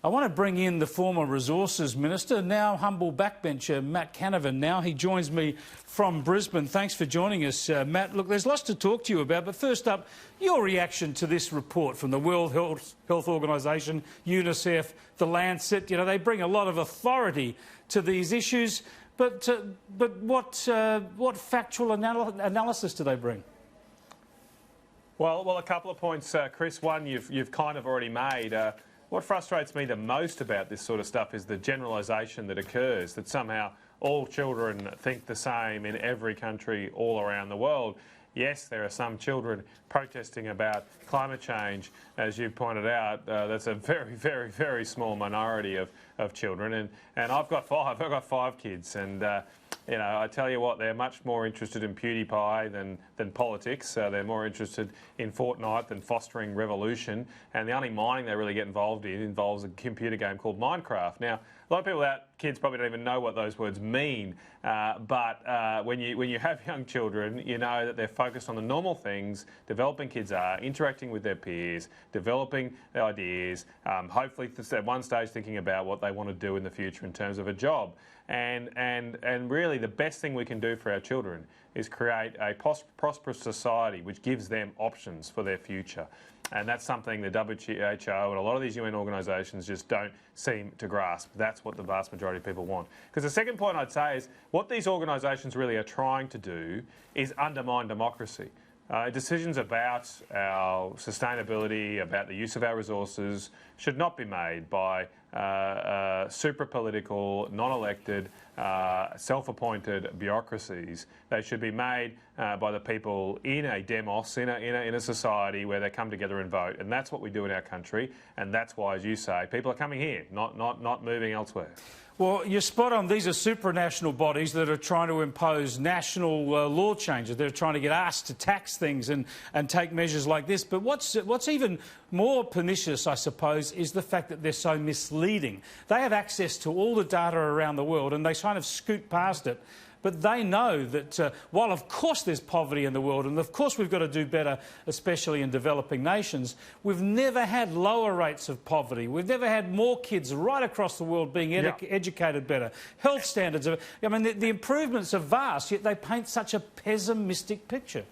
I want to bring in the former Resources Minister, now humble backbencher Matt Canavan. Now he joins me from Brisbane. Thanks for joining us, Matt. Look, there's lots to talk to you about, but first up, your reaction to this report from the World Health Organisation, UNICEF, The Lancet. You know, they bring a lot of authority to these issues, but what factual analysis do they bring? Well, a couple of points, Chris. One, you've kind of already made. What frustrates me the most about this sort of stuff is the generalisation that occurs, that somehow all children think the same in every country all around the world. Yes, there are some children protesting about climate change, as you pointed out. That's a very, very, very small minority of children, and I've got five kids, and you know, I tell you what, they're much more interested in PewDiePie than politics. They're more interested in Fortnite than fostering revolution, and the only mining they really get involved in involves a computer game called Minecraft. Now, a lot of people, kids probably don't even know what those words mean, but when you have young children, you know that they're focused on the normal things developing kids are, interacting with their peers, developing their ideas, hopefully at one stage thinking about what they want to do in the future in terms of a job. And really the best thing we can do for our children is create a prosperous society which gives them options for their future. And that's something the WHO and a lot of these UN organisations just don't seem to grasp. That's what the vast majority of people want. Because the second point I'd say is what these organisations really are trying to do is undermine democracy. Decisions about our sustainability, about the use of our resources, should not be made by super political, non-elected, self-appointed bureaucracies. They should be made by the people in a demos, in a society where they come together and vote, and that's what we do in our country, and that's why, as you say, people are coming here, not moving elsewhere. Well, you're spot on. These are supranational bodies that are trying to impose national law changes. They're trying to get us to tax things and take measures like this. But what's even more pernicious, I suppose, is the fact that they're so misleading. They have access to all the data around the world and they kind of scoot past it. But they know that while, of course, there's poverty in the world, and of course we've got to do better, especially in developing nations, we've never had lower rates of poverty. We've never had more kids right across the world being educated better. Health standards, I mean, the improvements are vast, yet they paint such a pessimistic picture.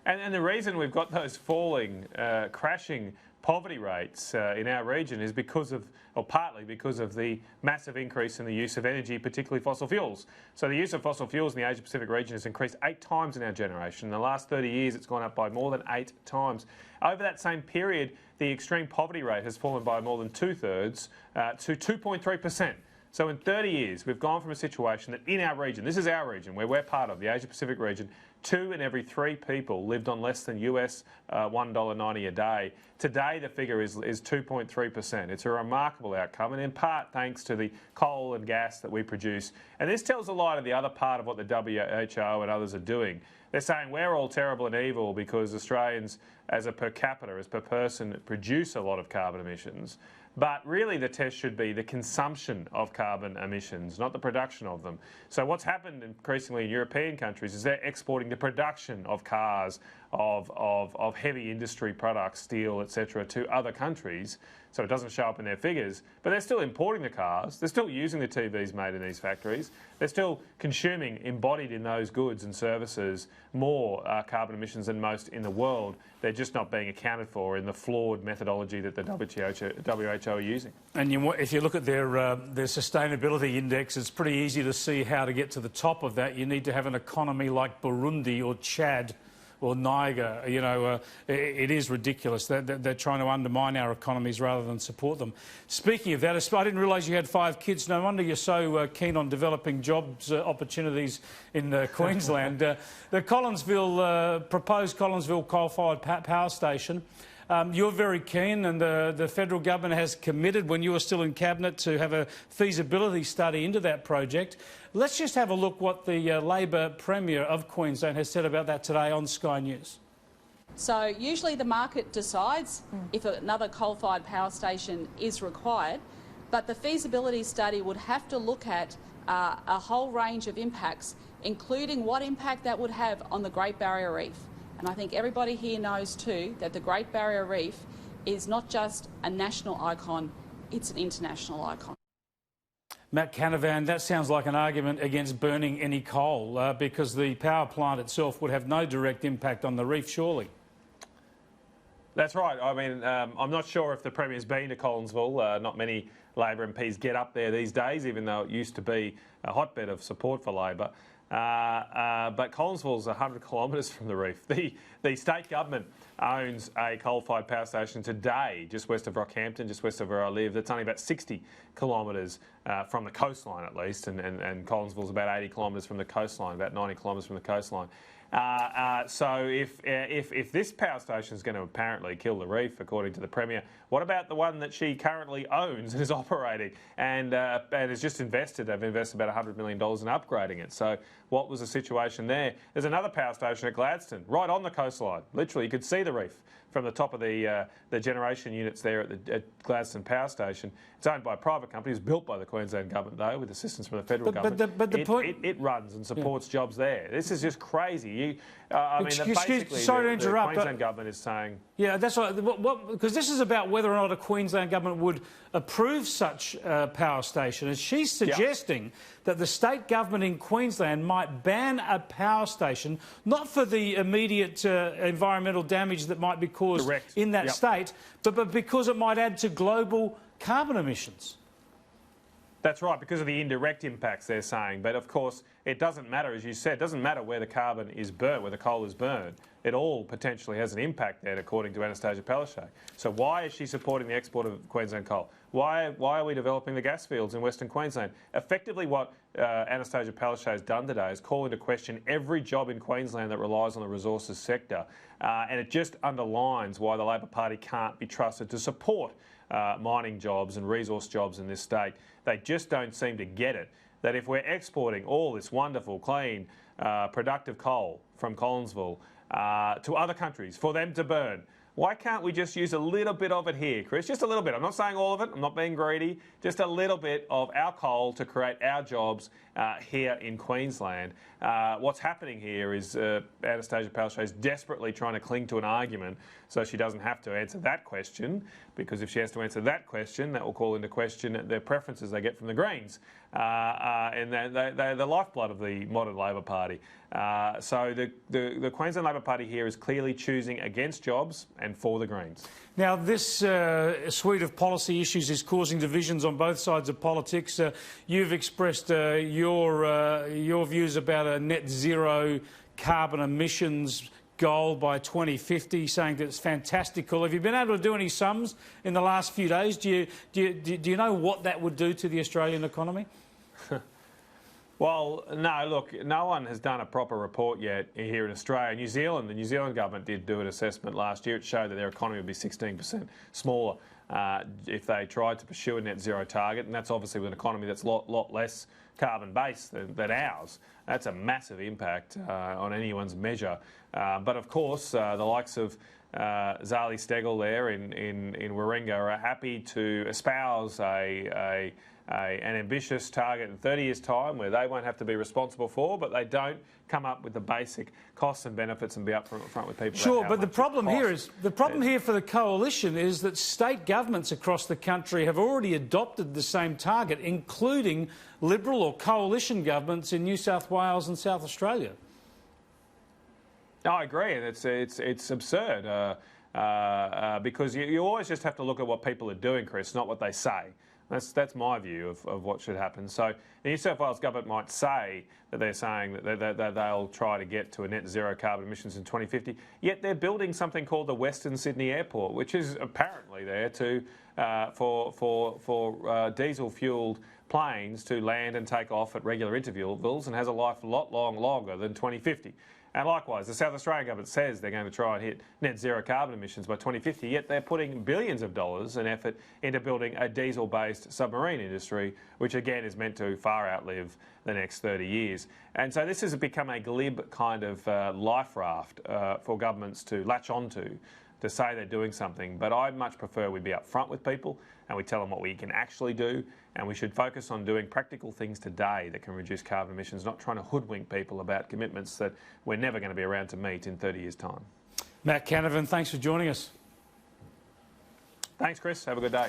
And the reason we've got those falling, crashing poverty rates in our region is because of, or partly because of, the massive increase in the use of energy, particularly fossil fuels. So the use of fossil fuels in the Asia-Pacific region has increased 8 times in our generation. In the last 30 years, it's gone up by more than 8 times. Over that same period, the extreme poverty rate has fallen by more than 2/3 to 2.3%. So in 30 years, we've gone from a situation that in our region, this is our region, where we're part of, the Asia-Pacific region, 2 in every 3 people lived on less than US $1.90 a day. Today, the figure is 2.3%. It's a remarkable outcome, and in part thanks to the coal and gas that we produce. And this tells a lot of the other part of what the WHO and others are doing. They're saying we're all terrible and evil because Australians, as a per capita, as per person, produce a lot of carbon emissions. But really the test should be the consumption of carbon emissions, not the production of them. So what's happened increasingly in European countries is they're exporting the production of cars, of heavy industry products, steel, etc., to other countries. So it doesn't show up in their figures, but they're still importing the cars, they're still using the TVs made in these factories, they're still consuming, embodied in those goods and services, more carbon emissions than most in the world. They're just not being accounted for in the flawed methodology that the WHO are using. And if you look at their sustainability index, it's pretty easy to see how to get to the top of that. You need to have an economy like Burundi or Chad or Niger. You know, it is ridiculous. They're trying to undermine our economies rather than support them. Speaking of that, I didn't realise you had 5 kids. No wonder you're so keen on developing jobs opportunities in Queensland. The proposed Collinsville coal-fired power station. You're very keen, and the federal government has committed, when you were still in Cabinet, to have a feasibility study into that project. Let's just have a look what the Labor Premier of Queensland has said about that today on Sky News. So usually the market decides if another coal-fired power station is required, but the feasibility study would have to look at a whole range of impacts, including what impact that would have on the Great Barrier Reef. And I think everybody here knows too that the Great Barrier Reef is not just a national icon, it's an international icon. Matt Canavan, that sounds like an argument against burning any coal because the power plant itself would have no direct impact on the reef, surely. That's right. I mean, I'm not sure if the Premier's been to Collinsville. Not many Labor MPs get up there these days, even though it used to be a hotbed of support for Labor. But Collinsville's 100 kilometres from the reef. The state government owns a coal-fired power station today, just west of Rockhampton, just west of where I live. That's only about 60 kilometres from the coastline, at least, and Collinsville's about 80 kilometres from the coastline, about 90 kilometres from the coastline. So if this power station is going to apparently kill the reef, according to the Premier, what about the one that she currently owns and is operating and has just invested? They've invested about $100 million in upgrading it. So what was the situation there? There's another power station at Gladstone, right on the coastline. Literally, you could see the reef from the top of the generation units there at Gladstone Power Station. It's owned by a private company. It's built by the Queensland government, though, with assistance from the federal government. But the point... It runs and supports jobs there. This is just crazy. Basically, sorry to interrupt, the Queensland government is saying... Yeah, that's right. Because this is about whether or not a Queensland government would approve such a power station. And she's suggesting that the state government in Queensland might ban a power station, not for the immediate environmental damage that might be caused in that state, but because it might add to global carbon emissions. That's right, because of the indirect impacts, they're saying. But, of course, it doesn't matter, as you said, it doesn't matter where the carbon is burnt, where the coal is burned. It all potentially has an impact there, according to Anastasia Palaszczuk. So why is she supporting the export of Queensland coal? Why are we developing the gas fields in Western Queensland? Effectively, what Anastasia Palaszczuk has done today is call into question every job in Queensland that relies on the resources sector. And it just underlines why the Labor Party can't be trusted to support mining jobs and resource jobs in this state. They just don't seem to get it, that if we're exporting all this wonderful, clean, productive coal from Collinsville to other countries for them to burn, why can't we just use a little bit of it here, Chris? Just a little bit. I'm not saying all of it. I'm not being greedy. Just a little bit of our coal to create our jobs here in Queensland. What's happening here is Anastasia Palaszczuk is desperately trying to cling to an argument so she doesn't have to answer that question, because if she has to answer that question, that will call into question their preferences they get from the Greens. And they're the lifeblood of the modern Labor Party. So the Queensland Labor Party here is clearly choosing against jobs and for the Greens. Now, this suite of policy issues is causing divisions on both sides of politics. You've expressed your views about a net zero carbon emissions goal by 2050, saying that it's fantastical. Have you been able to do any sums in the last few days? Do you know what that would do to the Australian economy? Well, no, look, no one has done a proper report yet here in Australia. New Zealand, the New Zealand government did do an assessment last year. It showed that their economy would be 16% smaller if they tried to pursue a net zero target, and that's obviously with an economy that's a lot less carbon-based than ours. That's a massive impact on anyone's measure. But, of course, the likes of Zali Steggall there in Warringah are happy to espouse an ambitious target in 30 years' time where they won't have to be responsible for, but they don't come up with the basic costs and benefits and be up front with people. Sure, but the problem here for the coalition is that state governments across the country have already adopted the same target, including Liberal or coalition governments in New South Wales and South Australia. No, I agree, and it's absurd because you always just have to look at what people are doing, Chris, not what they say. That's my view of what should happen. So the New South Wales government might say that they're saying that they'll try to get to a net zero carbon emissions in 2050, yet they're building something called the Western Sydney Airport, which is apparently there to for diesel-fuelled planes to land and take off at regular intervals and has a life a lot longer than 2050. And likewise, the South Australian government says they're going to try and hit net zero carbon emissions by 2050, yet they're putting billions of dollars in effort into building a diesel-based submarine industry, which again is meant to far outlive the next 30 years. And so this has become a glib kind of life raft for governments to latch onto to say they're doing something. But I'd much prefer we be upfront with people and we tell them what we can actually do, and we should focus on doing practical things today that can reduce carbon emissions, not trying to hoodwink people about commitments that we're never going to be around to meet in 30 years' time. Matt Canavan, thanks for joining us. Thanks, Chris. Have a good day.